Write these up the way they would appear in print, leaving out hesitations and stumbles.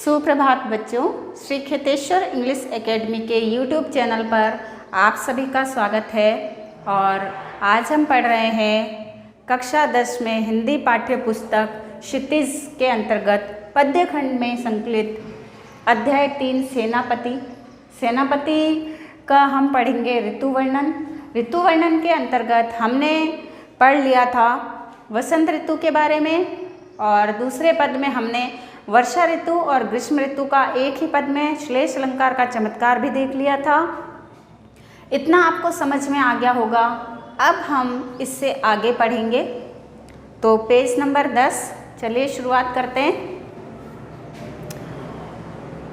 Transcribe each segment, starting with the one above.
सुप्रभात बच्चों, Shri Kheteshwar English academy के यूट्यूब चैनल पर आप सभी का स्वागत है। और आज हम पढ़ रहे हैं कक्षा 10 में हिंदी पाठ्य पुस्तक क्षितिज के अंतर्गत पद्य खंड में संकलित अध्याय 3 सेनापति। सेनापति का हम पढ़ेंगे ऋतु वर्णन। ऋतु वर्णन के अंतर्गत हमने पढ़ लिया था वसंत ऋतु के बारे में, और दूसरे पद में हमने वर्षा ऋतु और ग्रीष्म ऋतु का एक ही पद में श्लेष अलंकार का चमत्कार भी देख लिया था। इतना आपको समझ में आ गया होगा। अब हम इससे आगे पढ़ेंगे। तो पेज नंबर 10, चलिए शुरुआत करते हैं।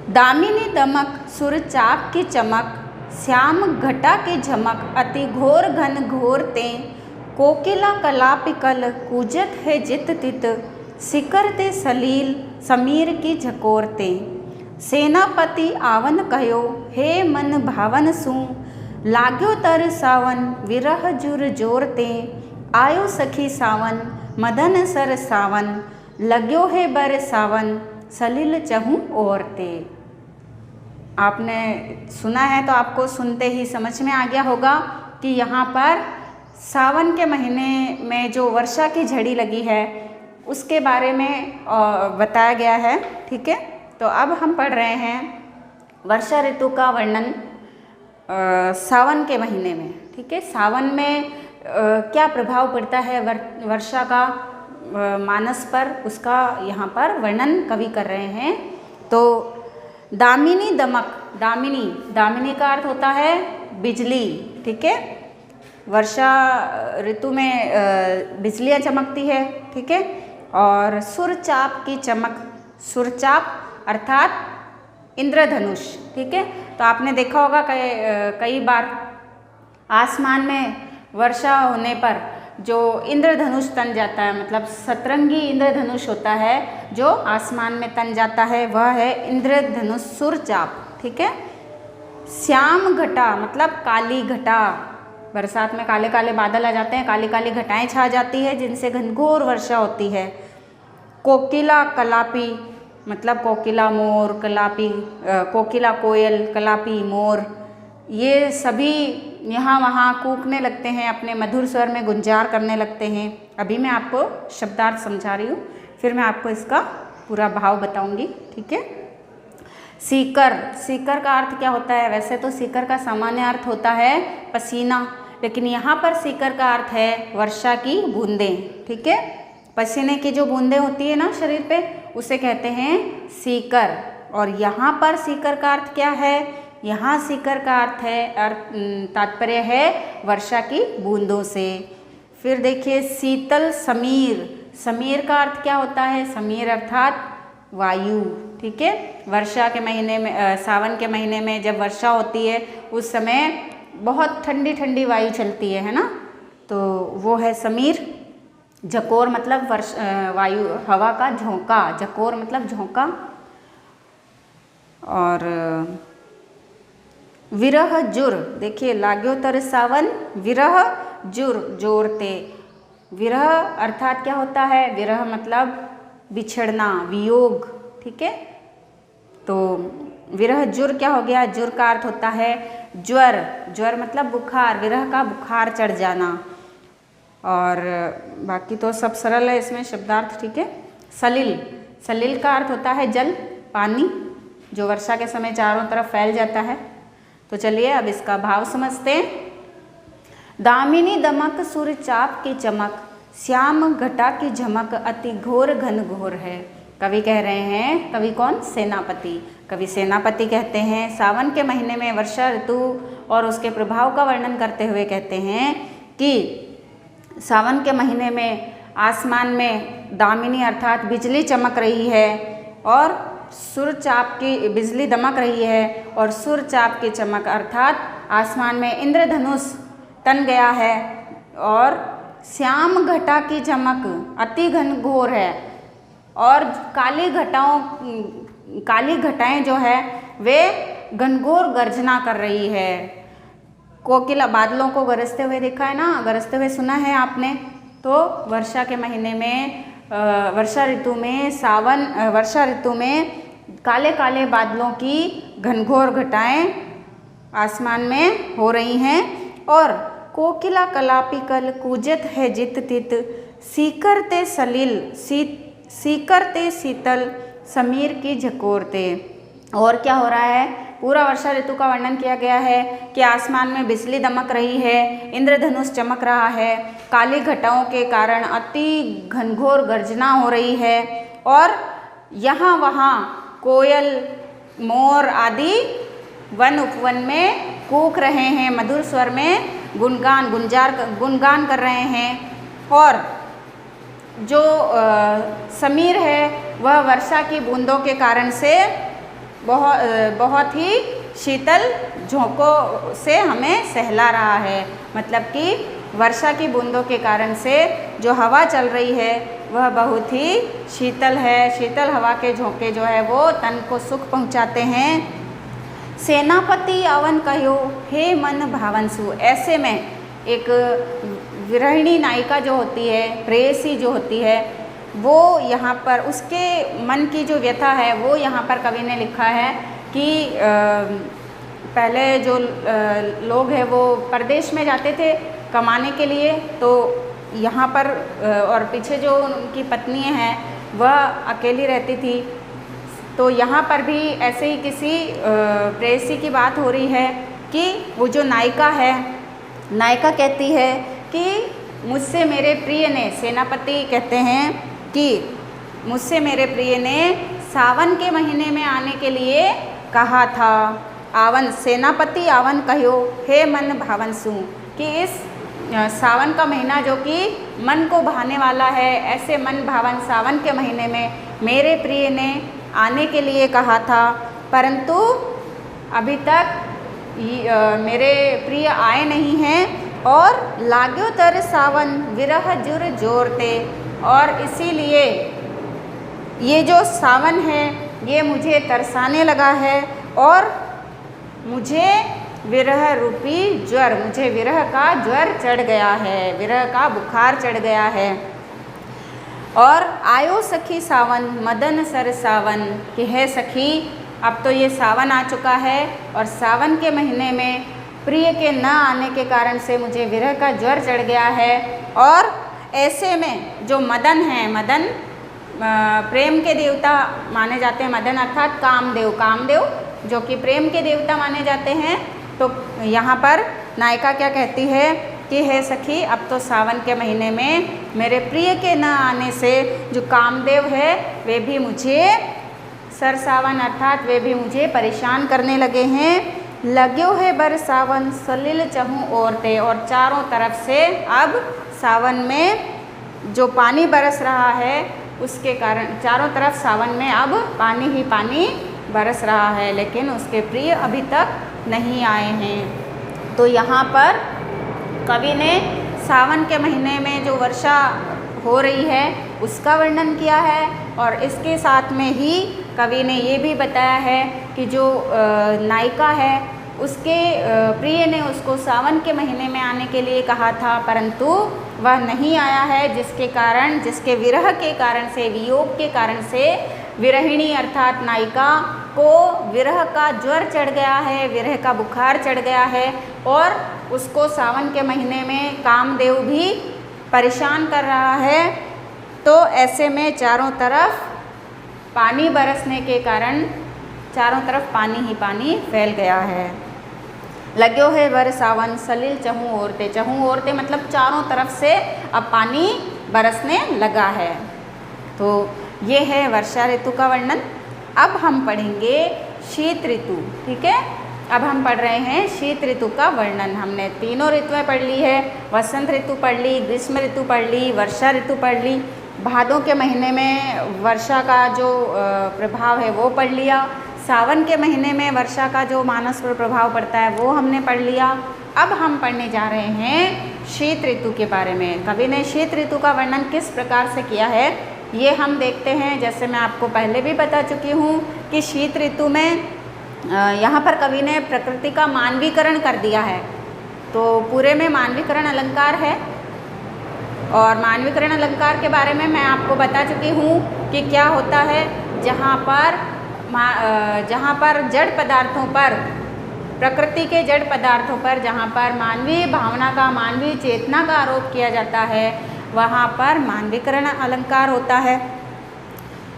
दामिनी दमक सुर चाप की चमक, श्याम घटा की झमक, अति घोर घन घोर ते, कोकिला कलापिकल कूजत है जित तित, सिकर ते सलील समीर की झकोरते, सेनापति आवन कहो हे मन भावन सू, लाग्यो तर सावन विरह जुर जोरते, आयो सखी सावन मदन सर सावन, लाग्यो है बर सावन सलील चहु ओरते। आपने सुना है तो आपको सुनते ही समझ में आ गया होगा कि यहाँ पर सावन के महीने में जो वर्षा की झड़ी लगी है उसके बारे में बताया गया है। ठीक है, तो अब हम पढ़ रहे हैं वर्षा ऋतु का वर्णन सावन के महीने में। ठीक है, सावन में क्या प्रभाव पड़ता है वर्षा का मानस पर, उसका यहाँ पर वर्णन कवि कर रहे हैं। तो दामिनी दमक, दामिनी का अर्थ होता है बिजली। ठीक है, वर्षा ऋतु में बिजलियाँ चमकती है। ठीक है, और सुरचाप की चमक, सुरचाप अर्थात इंद्रधनुष। ठीक है, तो आपने देखा होगा कई बार आसमान में वर्षा होने पर जो इंद्रधनुष तन जाता है, मतलब सतरंगी इंद्रधनुष होता है जो आसमान में तन जाता है, वह है इंद्रधनुष सुरचाप। ठीक है, श्याम घटा मतलब काली घटा, बरसात में काले काले बादल आ जाते हैं, काली काली घटाएं छा जाती है जिनसे घनघोर वर्षा होती है। कोकिला कलापी मतलब कोकिला मोर, कलापी कोकिला कोयल, कलापी मोर, ये सभी यहाँ वहाँ कूकने लगते हैं, अपने मधुर स्वर में गुंजार करने लगते हैं। अभी मैं आपको शब्दार्थ समझा रही हूँ, फिर मैं आपको इसका पूरा भाव बताऊँगी। ठीक है, सीकर, सीकर का अर्थ क्या होता है? वैसे तो सीकर का सामान्य अर्थ होता है पसीना, लेकिन यहाँ पर सीकर का अर्थ है वर्षा की बूंदें। ठीक है, पसीने की जो बूंदें होती है ना शरीर पे, उसे कहते हैं सीकर। और यहाँ पर सीकर का अर्थ क्या है? यहाँ सीकर का अर्थ है, तात्पर्य है वर्षा की बूंदों से। फिर देखिए शीतल समीर, समीर का अर्थ क्या होता है? समीर अर्थात वायु। ठीक है, वर्षा के महीने में, सावन के महीने में जब वर्षा होती है उस समय बहुत ठंडी ठंडी वायु चलती है ना, तो वो है समीर। झकोर मतलब वायु, हवा का झोंका, झकोर मतलब झोंका। और विरह जुर, देखिए लाग्यो तर सावन विरह जुर जोरते, विरह अर्थात क्या होता है? विरह मतलब बिछड़ना, वियोग। ठीक है, तो विरह जुर क्या हो गया? जुर का अर्थ होता है ज्वर, ज्वर मतलब बुखार, विरह का बुखार चढ़ जाना। और बाकी तो सब सरल है इसमें शब्दार्थ। ठीक है, सलिल, सलिल का अर्थ होता है जल, पानी, जो वर्षा के समय चारों तरफ फैल जाता है। तो चलिए अब इसका भाव समझते हैं। दामिनी दमक सुर चाप की चमक, श्याम घटा की झमक, अति घोर घन घोर है। कवि कह रहे हैं, कवि कौन? सेनापति। कवि सेनापति कहते हैं सावन के महीने में वर्षा ऋतु और उसके प्रभाव का वर्णन करते हुए कहते हैं कि सावन के महीने में आसमान में दामिनी अर्थात बिजली चमक रही है, और सुरचाप की बिजली दमक रही है, और सुरचाप की चमक अर्थात आसमान में इंद्रधनुष तन गया है, और श्याम घटा की चमक अति घनघोर है, और काली घटाएं जो है वे घनघोर गर्जना कर रही है। कोकिला, बादलों को गरजते हुए देखा है ना, गरजते हुए सुना है आपने। तो वर्षा के महीने में, वर्षा ऋतु में काले काले बादलों की घनघोर घटाएं आसमान में हो रही हैं और कोकिला कलापिकल कूजत है जित तित सीकरते सलिल सीकरते शीतल समीर की झकोरते। और क्या हो रहा है, पूरा वर्षा ऋतु का वर्णन किया गया है कि आसमान में बिजली दमक रही है, इंद्रधनुष चमक रहा है, काली घटाओं के कारण अति घनघोर गर्जना हो रही है और यहाँ वहाँ कोयल मोर आदि वन उपवन में कूक रहे हैं, मधुर स्वर में गुणगान कर रहे हैं। और जो समीर है वह वर्षा की बूंदों के कारण से बहुत ही शीतल झोंकों से हमें सहला रहा है। मतलब कि वर्षा की बूंदों के कारण से जो हवा चल रही है वह बहुत ही शीतल है। शीतल हवा के झोंके जो है वो तन को सुख पहुंचाते हैं। सेनापति अवन कहो हे मन भावंसु। ऐसे में एक विरहिणी नायिका जो होती है, प्रेयसी जो होती है, वो यहाँ पर उसके मन की जो व्यथा है वो यहाँ पर कवि ने लिखा है कि पहले जो लोग हैं वो परदेश में जाते थे कमाने के लिए, तो यहाँ पर और पीछे जो उनकी पत्नियाँ हैं वह अकेली रहती थी। तो यहाँ पर भी ऐसे ही किसी प्रेयसी की बात हो रही है कि वो जो नायिका है, नायिका कहती है कि मुझसे मेरे प्रिय ने, सेनापति कहते हैं कि मुझसे मेरे प्रिय ने सावन के महीने में आने के लिए कहा था। आवन, सेनापति आवन कहो हे मन भावंसु, कि इस सावन का महीना जो कि मन को भाने वाला है, ऐसे मन भावन सावन के महीने में मेरे प्रिय ने आने के लिए कहा था, परंतु अभी तक मेरे प्रिय आए नहीं हैं। और लाग्यो तर सावन विरह जुर जोरते, और इसीलिए ये जो सावन है ये मुझे तरसाने लगा है और मुझे विरह रूपी ज्वर, मुझे विरह का ज्वर चढ़ गया है, विरह का बुखार चढ़ गया है। और आयो सखी सावन मदन सर सावन, कि है सखी अब तो ये सावन आ चुका है और सावन के महीने में प्रिय के न आने के कारण से मुझे विरह का ज्वर चढ़ गया है। और ऐसे में जो मदन है, मदन प्रेम के देवता माने जाते हैं, मदन अर्थात कामदेव, कामदेव जो कि प्रेम के देवता माने जाते हैं। तो यहाँ पर नायिका क्या कहती है कि हे सखी अब तो सावन के महीने में मेरे प्रिय के न आने से जो कामदेव है वे भी मुझे सरसावन अर्थात वे भी मुझे परेशान करने लगे हैं। लाग्यो है बर सावन सलिल चहूँ ओरते, और चारों तरफ से अब सावन में जो पानी बरस रहा है उसके कारण चारों तरफ सावन में अब पानी ही पानी बरस रहा है, लेकिन उसके प्रिय अभी तक नहीं आए हैं। तो यहाँ पर कवि ने सावन के महीने में जो वर्षा हो रही है उसका वर्णन किया है और इसके साथ में ही कवि ने ये भी बताया है कि जो नायिका है उसके प्रिय ने उसको सावन के महीने में आने के लिए कहा था, परंतु वह नहीं आया है, जिसके कारण, जिसके विरह के कारण से, वियोग के कारण से विरहिणी अर्थात नायिका को विरह का ज्वर चढ़ गया है, विरह का बुखार चढ़ गया है और उसको सावन के महीने में कामदेव भी परेशान कर रहा है। तो ऐसे में चारों तरफ पानी बरसने के कारण चारों तरफ पानी ही पानी फैल गया है। लाग्यो है बर सावन सलिल चहूँ ओरते, चहूँ ओरते मतलब चारों तरफ से अब पानी बरसने लगा है। तो ये है वर्षा ऋतु का वर्णन। अब हम पढ़ेंगे शीत ऋतु, ठीक है। अब हम पढ़ रहे हैं शीत ऋतु का वर्णन। हमने तीनों ऋतुएं पढ़ ली है, वसंत ऋतु पढ़ ली, ग्रीष्म ऋतु पढ़ ली, वर्षा ऋतु पढ़ ली। भादों के महीने में वर्षा का जो प्रभाव है वो पढ़ लिया। सावन के महीने में वर्षा का जो मानस पर प्रभाव पड़ता है वो हमने पढ़ लिया। अब हम पढ़ने जा रहे हैं शीत ऋतु के बारे में। कवि ने शीत ऋतु का वर्णन किस प्रकार से किया है ये हम देखते हैं। जैसे मैं आपको पहले भी बता चुकी हूँ कि शीत ऋतु में यहाँ पर कवि ने प्रकृति का मानवीकरण कर दिया है। तो पूरे में मानवीकरण अलंकार है और मानवीकरण अलंकार के बारे में मैं आपको बता चुकी हूँ कि क्या होता है। जहाँ पर जहाँ पर जड़ पदार्थों पर, प्रकृति के जड़ पदार्थों पर जहाँ पर मानवीय भावना का, मानवीय चेतना का आरोप किया जाता है, वहाँ पर मानवीकरण अलंकार होता है।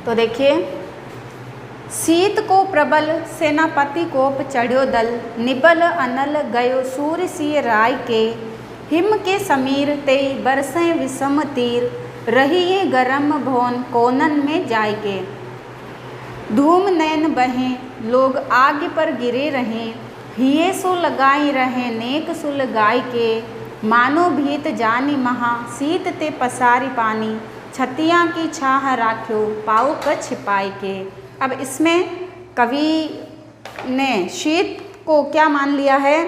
तो देखिए, शीत को प्रबल सेनापति कोप चढ़्यो दल, निबल अनल गयो सूर्य सिय राय के, हिम के समीर तेई बरसें विषम तीर, रहिए गरम भोन कोनन में जाय के, धूम नैन बहें लोग आग पर गिरे रहें, हिये सो लगाई रहे नेक सुल गाय के, मानो भीत जानी महा शीत ते पसारी पानी, छतियाँ की छाह राख्यो पाओ क छिपाई के। अब इसमें कवि ने शीत को क्या मान लिया है?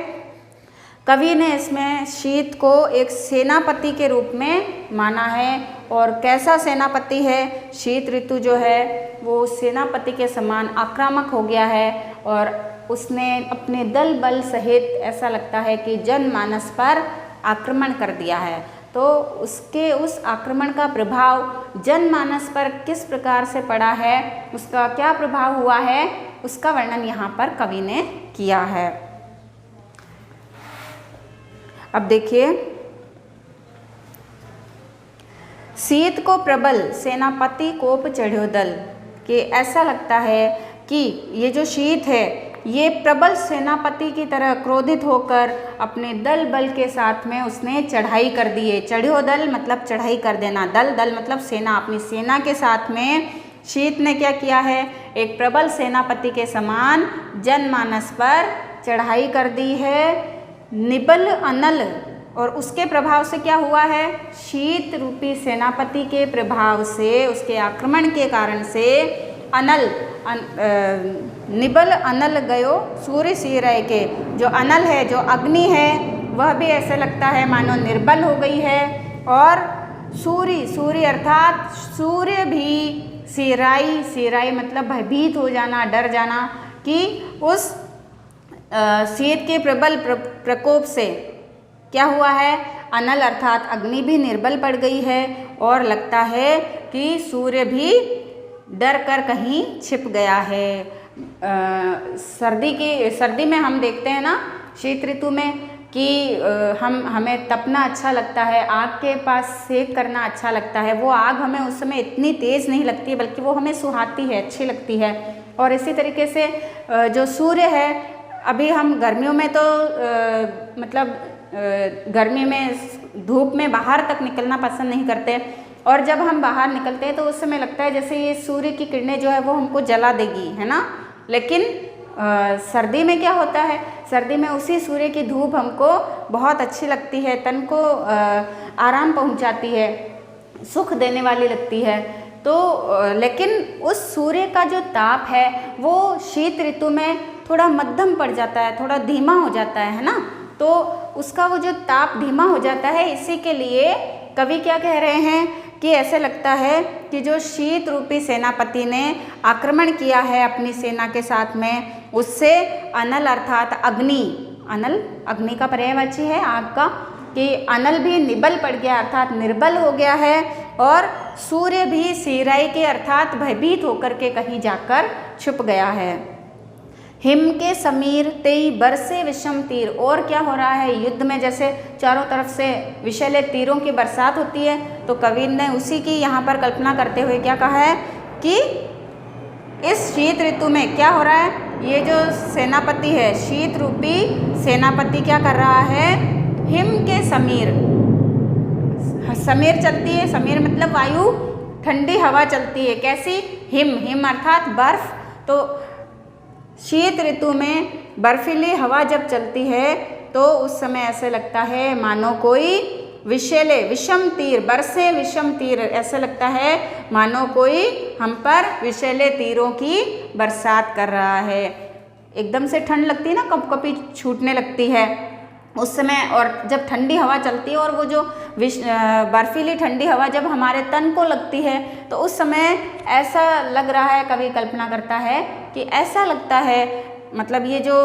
कवि ने इसमें शीत को एक सेनापति के रूप में माना है। और कैसा सेनापति है? शीत ऋतु जो है वो सेनापति के समान आक्रामक हो गया है और उसने अपने दल बल सहित ऐसा लगता है कि जनमानस पर आक्रमण कर दिया है। तो उसके उस आक्रमण का प्रभाव जनमानस पर किस प्रकार से पड़ा है, उसका क्या प्रभाव हुआ है, उसका वर्णन यहाँ पर कवि ने किया है। अब देखिए, शीत को प्रबल सेनापति कोप चढ़्यो दल, कि ऐसा लगता है कि ये जो शीत है ये प्रबल सेनापति की तरह क्रोधित होकर अपने दल बल के साथ में उसने चढ़ाई कर दी है। चढ़्यो दल मतलब चढ़ाई कर देना, दल दल मतलब सेना, अपनी सेना के साथ में शीत ने क्या किया है? एक प्रबल सेनापति के समान जनमानस पर चढ़ाई कर दी है। निबल अनल, और उसके प्रभाव से क्या हुआ है? शीत रूपी सेनापति के प्रभाव से, उसके आक्रमण के कारण से अनल निबल अनल गयो सूर्य सिरय के, जो अनल है, जो अग्नि है, वह भी ऐसे लगता है मानो निर्बल हो गई है। और सूर्य अर्थात सूर्य भी सिराई मतलब भयभीत हो जाना, डर जाना, कि उस शीत के प्रबल प्रकोप से क्या हुआ है? अनल अर्थात अग्नि भी निर्बल पड़ गई है और लगता है कि सूर्य भी डर कर कहीं छिप गया है। सर्दी में हम देखते हैं ना, शीत ऋतु में, कि हमें तपना अच्छा लगता है, आग के पास सेक करना अच्छा लगता है। वो आग हमें उस समय इतनी तेज़ नहीं लगती है, बल्कि वो हमें सुहाती है, अच्छी लगती है। और इसी तरीके से जो सूर्य है, अभी हम गर्मियों में तो गर्मी में धूप में बाहर तक निकलना पसंद नहीं करते, और जब हम बाहर निकलते हैं तो उस समय लगता है जैसे ये सूर्य की किरणें जो है वो हमको जला देगी, है ना। लेकिन सर्दी में क्या होता है? सर्दी में उसी सूर्य की धूप हमको बहुत अच्छी लगती है, तन को आराम पहुंचाती है, सुख देने वाली लगती है। तो लेकिन उस सूर्य का जो ताप है वो शीत ऋतु में थोड़ा मध्यम पड़ जाता है, थोड़ा धीमा हो जाता है ना। तो उसका वो जो ताप धीमा हो जाता है, इसी के लिए कवि क्या कह रहे हैं कि ऐसे लगता है कि जो शीत रूपी सेनापति ने आक्रमण किया है अपनी सेना के साथ में, उससे अनल अर्थात अग्नि, अनल अग्नि का पर्यायवाची है आग का, कि अनल भी निबल पड़ गया अर्थात निर्बल हो गया है, और सूर्य भी सिराई के अर्थात भयभीत होकर के कहीं जाकर छुप गया है। हिम के समीर तेई बरसे विषम तीर, और क्या हो रहा है? युद्ध में जैसे चारों तरफ से विषैले तीरों की बरसात होती है, तो कवि ने उसी की यहाँ पर कल्पना करते हुए क्या कहा है कि इस शीत ऋतु में क्या हो रहा है? ये जो सेनापति है, शीत रूपी सेनापति क्या कर रहा है? हिम के समीर, समीर चलती है, समीर मतलब वायु, ठंडी हवा चलती है। कैसी? हिम अर्थात बर्फ। तो शीत ऋतु में बर्फीली हवा जब चलती है तो उस समय ऐसे लगता है मानो कोई विषैले विषम तीर, बरसे विषम तीर, ऐसे लगता है मानो कोई हम पर विषैले तीरों की बरसात कर रहा है। एकदम से ठंड लगती है ना, कपकपी छूटने लगती है उस समय, और जब ठंडी हवा चलती है और वो जो बर्फीली ठंडी हवा जब हमारे तन को लगती है तो उस समय ऐसा लग रहा है, कवि कल्पना करता है कि ऐसा लगता है, मतलब ये जो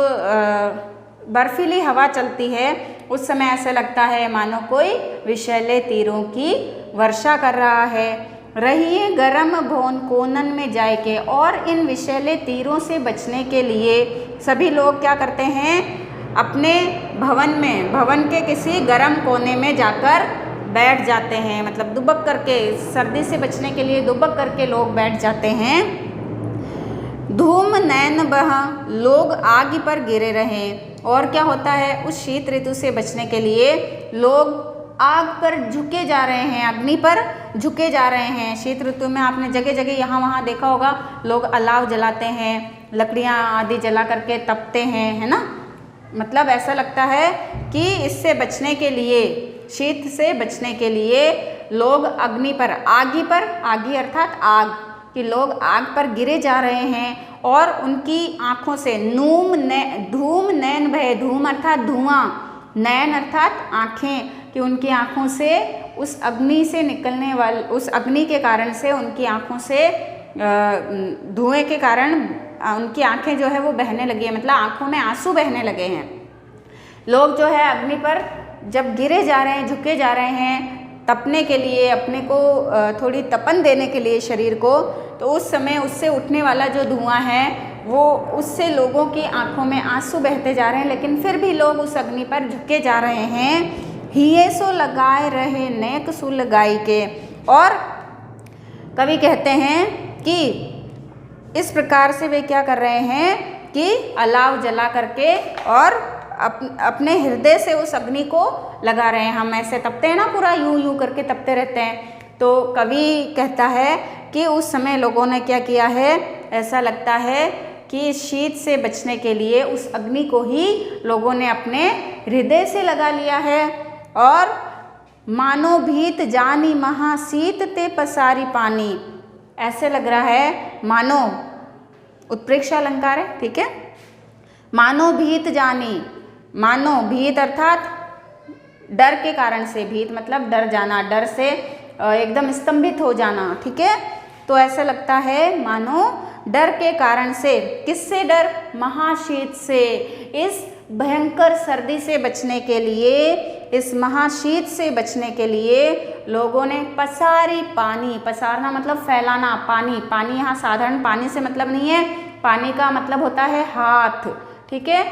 बर्फीली हवा चलती है उस समय ऐसा लगता है मानो कोई विषैले तीरों की वर्षा कर रहा है। रहिए गरम भोन कोनन में जाए के। और इन विषैले तीरों से बचने के लिए सभी लोग क्या करते हैं, अपने भवन के किसी गर्म कोने में जाकर बैठ जाते हैं, मतलब दुबक करके, सर्दी से बचने के लिए दुबक करके लोग बैठ जाते हैं। धूम नैन बह लोग आग पर गिरे रहें। और क्या होता है, उस शीत ऋतु से बचने के लिए लोग आग पर झुके जा रहे हैं, अग्नि पर झुके जा रहे हैं। शीत ऋतु में आपने जगह जगह यहाँ वहाँ देखा होगा, लोग अलाव जलाते हैं, लकड़ियाँ आदि जला करके तपते हैं, है ना। मतलब ऐसा लगता है कि इससे बचने के लिए, शीत से बचने के लिए लोग अग्नि पर, आगी अर्थात आग, कि लोग आग पर गिरे जा रहे हैं और उनकी आँखों से धूम नैन बहे, धूम अर्थात धुआं, नैन अर्थात आँखें, कि उनकी आँखों से उस अग्नि से निकलने वाले, उस अग्नि के कारण से उनकी आँखों से धुएं के कारण उनकी आँखें जो है वो बहने लगी है, मतलब आँखों में आंसू बहने लगे हैं। लोग जो है अग्नि पर जब गिरे जा रहे हैं, झुके जा रहे हैं तपने के लिए, अपने को थोड़ी तपन देने के लिए शरीर को, तो उस समय उससे उठने वाला जो धुआं है वो, उससे लोगों की आंखों में आंसू बहते जा रहे हैं, लेकिन फिर भी लोग उस अग्नि पर झुके जा रहे हैं। हिये सो लगाए रहे नेक सुल गाई के। और कवि कहते हैं कि इस प्रकार से वे क्या कर रहे हैं कि अलाव जला करके और अपने हृदय से उस अग्नि को लगा रहे हैं। हम ऐसे तपते हैं ना, पूरा यूं करके तपते रहते हैं। तो कवि कहता है कि उस समय लोगों ने क्या किया है, ऐसा लगता है कि शीत से बचने के लिए उस अग्नि को ही लोगों ने अपने हृदय से लगा लिया है। और मानो भीत जानी महाशीत ते पसारी पानी, ऐसे लग रहा है मानो, उत्प्रेक्षा अलंकार है, ठीक है। मानो भीत जानी, मानो भीत अर्थात डर के कारण से, भीत मतलब डर जाना, डर से एकदम स्तंभित हो जाना, ठीक है। तो ऐसा लगता है मानो डर के कारण से, किससे डर, महाशीत से। इस भयंकर सर्दी से बचने के लिए, इस महाशीत से बचने के लिए लोगों ने पसारी पानी, पसारना मतलब फैलाना, पानी यहाँ साधारण पानी से मतलब नहीं है, पानी का मतलब होता है हाथ, ठीक है।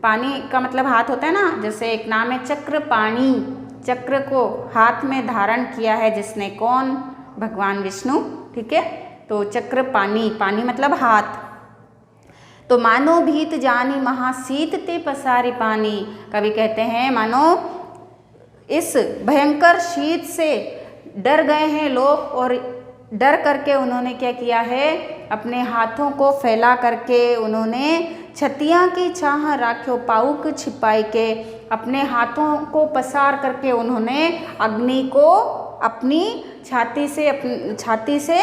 पानी का मतलब हाथ होता है ना, जैसे एक नाम है चक्र पाणी, चक्र को हाथ में धारण किया है जिसने, कौन, भगवान विष्णु, ठीक है। तो चक्र पानी मतलब हाथ। तो मानो भीत जानी महाशीत ते पसारी पानी, कवि कहते हैं मानो इस भयंकर शीत से डर गए हैं लोग, और डर करके उन्होंने क्या किया है, अपने हाथों को फैला करके उन्होंने छतियाँ की छाह राख्यो पाउक छिपाई के, अपने हाथों को पसार करके उन्होंने अग्नि को अपनी छाती से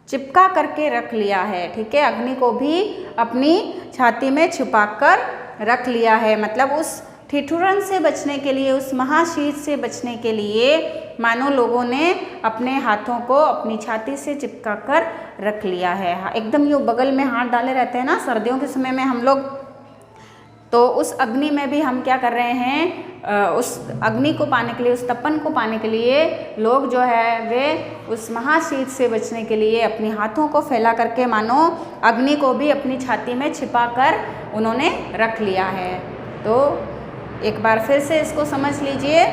चिपका करके रख लिया है, ठीक है। अग्नि को भी अपनी छाती में छुपाकर रख लिया है, मतलब उस ठिठुरन से बचने के लिए, उस महाशीत से बचने के लिए मानो लोगों ने अपने हाथों को अपनी छाती से चिपका कर रख लिया है। एकदम यूँ बगल में हाथ डाले रहते हैं ना सर्दियों के समय में हम लोग, तो उस अग्नि में भी हम क्या कर रहे हैं, उस अग्नि को पाने के लिए, उस तपन को पाने के लिए लोग जो है वे उस महाशीत से बचने के लिए अपने हाथों को फैला करके मानो अग्नि को भी अपनी छाती में छिपा कर उन्होंने रख लिया है। तो एक बार फिर से इसको समझ लीजिए।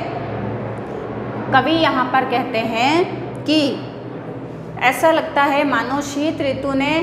कवि यहाँ पर कहते हैं कि ऐसा लगता है मानो शीत ऋतु ने,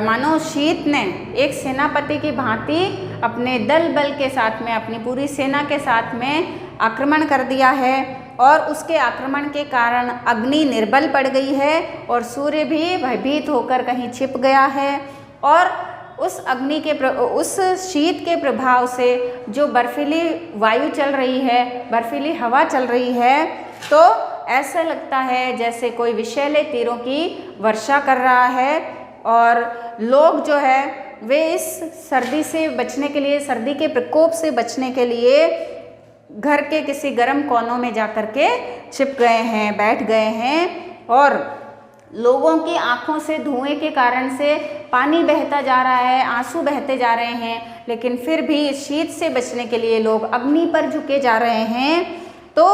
मानो शीत ने एक सेनापति की भांति अपने दल बल के साथ में, अपनी पूरी सेना के साथ में आक्रमण कर दिया है, और उसके आक्रमण के कारण अग्नि निर्बल पड़ गई है और सूर्य भी भयभीत होकर कहीं छिप गया है। और उस अग्नि के उस शीत के प्रभाव से जो बर्फीली वायु चल रही है, बर्फीली हवा चल रही है, तो ऐसा लगता है जैसे कोई विषैले तीरों की वर्षा कर रहा है। और लोग जो है वे इस सर्दी से बचने के लिए, सर्दी के प्रकोप से बचने के लिए घर के किसी गर्म कोनों में जाकर के छिप गए हैं, बैठ गए हैं। और लोगों की आँखों से धुएं के कारण से पानी बहता जा रहा है, आंसू बहते जा रहे हैं, लेकिन फिर भी इस शीत से बचने के लिए लोग अग्नि पर झुके जा रहे हैं। तो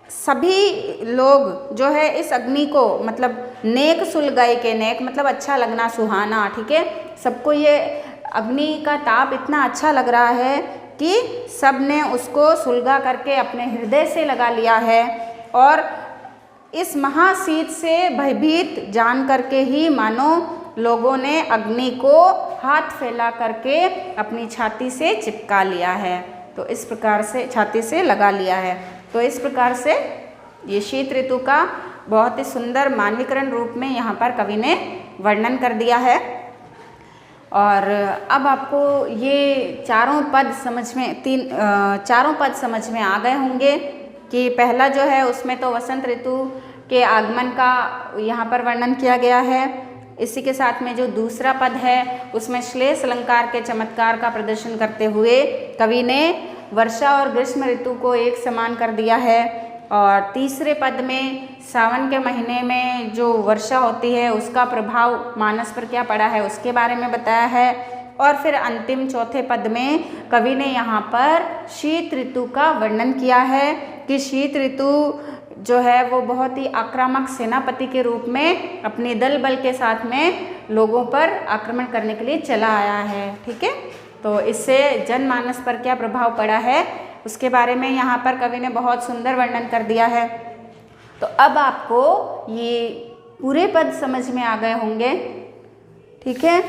सभी लोग जो है इस अग्नि को मतलब नेक सुलगाई के, नेक मतलब अच्छा लगना, सुहाना, ठीक है। सबको ये अग्नि का ताप इतना अच्छा लग रहा है कि सब ने उसको सुलगा करके अपने हृदय से लगा लिया है। और इस महाशीत से भयभीत जान करके ही मानो लोगों ने अग्नि को हाथ फैला करके अपनी छाती से चिपका लिया है। तो इस प्रकार से छाती से लगा लिया है। तो इस प्रकार से ये शीत ऋतु का बहुत ही सुंदर मानवीकरण रूप में यहाँ पर कवि ने वर्णन कर दिया है। और अब आपको ये चारों पद समझ में आ गए होंगे कि पहला जो है उसमें तो वसंत ऋतु के आगमन का यहाँ पर वर्णन किया गया है। इसी के साथ में जो दूसरा पद है उसमें श्लेष अलंकार के चमत्कार का प्रदर्शन करते हुए कवि ने वर्षा और ग्रीष्म ऋतु को एक समान कर दिया है। और तीसरे पद में सावन के महीने में जो वर्षा होती है उसका प्रभाव मानस पर क्या पड़ा है उसके बारे में बताया है। और फिर अंतिम चौथे पद में कवि ने यहाँ पर शीत ऋतु का वर्णन किया है कि शीत ऋतु जो है वो बहुत ही आक्रामक सेनापति के रूप में अपने दल बल के साथ में लोगों पर आक्रमण करने के लिए चला आया है, ठीक है। तो इससे जनमानस पर क्या प्रभाव पड़ा है उसके बारे में यहाँ पर कवि ने बहुत सुंदर वर्णन कर दिया है। तो अब आपको ये पूरे पद समझ में आ गए होंगे, ठीक है।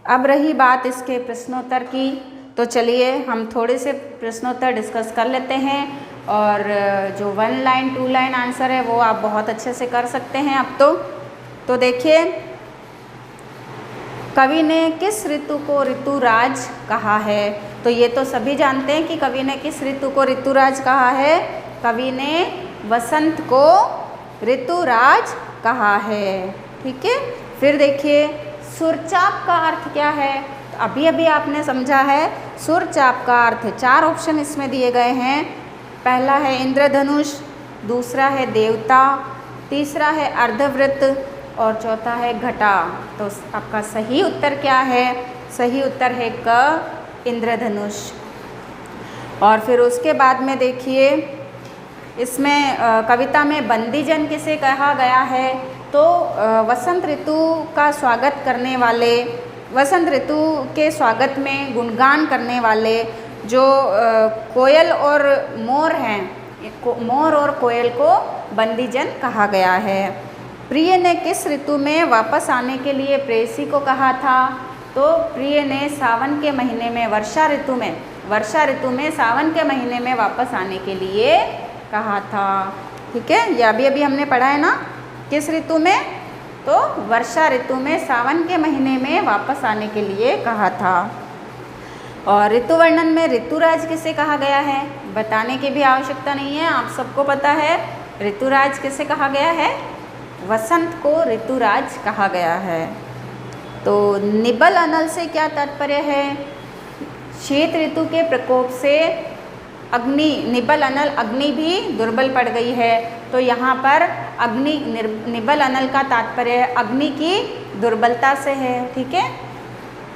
अब रही बात इसके प्रश्नोत्तर की, तो चलिए हम थोड़े से प्रश्नोत्तर डिस्कस कर लेते हैं। और जो 1 लाइन 2 लाइन आंसर है वो आप बहुत अच्छे से कर सकते हैं अब तो देखिए, कवि ने किस ऋतु को ऋतुराज कहा है। तो ये तो सभी जानते हैं कि कवि ने किस ऋतु को ऋतुराज कहा है। कवि ने वसंत को ऋतुराज कहा है, ठीक है। फिर देखिए सुरचाप का अर्थ क्या है। तो अभी आपने समझा है सुरचाप का अर्थ, 4 ऑप्शन इसमें दिए गए हैं। पहला है इंद्रधनुष, दूसरा है देवता, तीसरा है अर्धवृत्त और चौथा है घटा। तो आपका सही उत्तर क्या है? सही उत्तर है क, इंद्रधनुष। और फिर उसके बाद में देखिए इसमें कविता में बंदीजन किसे कहा गया है। तो वसंत ऋतु का स्वागत करने वाले, वसंत ऋतु के स्वागत में गुणगान करने वाले जो कोयल और मोर हैं, मोर और कोयल को बंदीजन कहा गया है। प्रिय ने किस ऋतु में वापस आने के लिए प्रेयसी को कहा था। तो प्रिय ने सावन के महीने में, वर्षा ऋतु में सावन के महीने में वापस आने के लिए कहा था, ठीक है। ये अभी हमने पढ़ा है ना, किस ऋतु में। तो वर्षा ऋतु में सावन के महीने में वापस आने के लिए कहा था। और ऋतु वर्णन में ऋतुराज किसे कहा गया है, बताने की भी आवश्यकता नहीं है, आप सबको पता है। ऋतुराज किसे कहा गया है, वसंत को ऋतुराज कहा गया है। तो निबल अनल से क्या तात्पर्य है। शीत ऋतु के प्रकोप से अग्नि, निबल अनल अग्नि भी दुर्बल पड़ गई है। तो यहाँ पर अग्नि, निबल अनल का तात्पर्य अग्नि की दुर्बलता से है, ठीक है,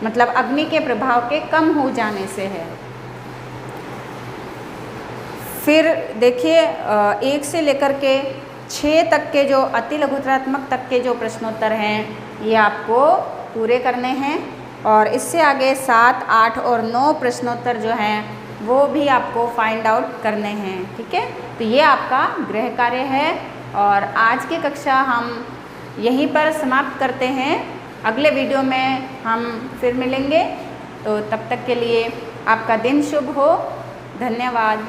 मतलब अग्नि के प्रभाव के कम हो जाने से है। फिर देखिए 1 से लेकर के 6 तक के जो अति लघुतरात्मक तक के जो प्रश्नोत्तर हैं ये आपको पूरे करने हैं। और इससे आगे 7, 8 और 9 प्रश्नोत्तर जो हैं वो भी आपको फाइंड आउट करने हैं, ठीक है। तो ये आपका गृह कार्य है। और आज की कक्षा हम यहीं पर समाप्त करते हैं। अगले वीडियो में हम फिर मिलेंगे। तो तब तक के लिए आपका दिन शुभ हो। धन्यवाद।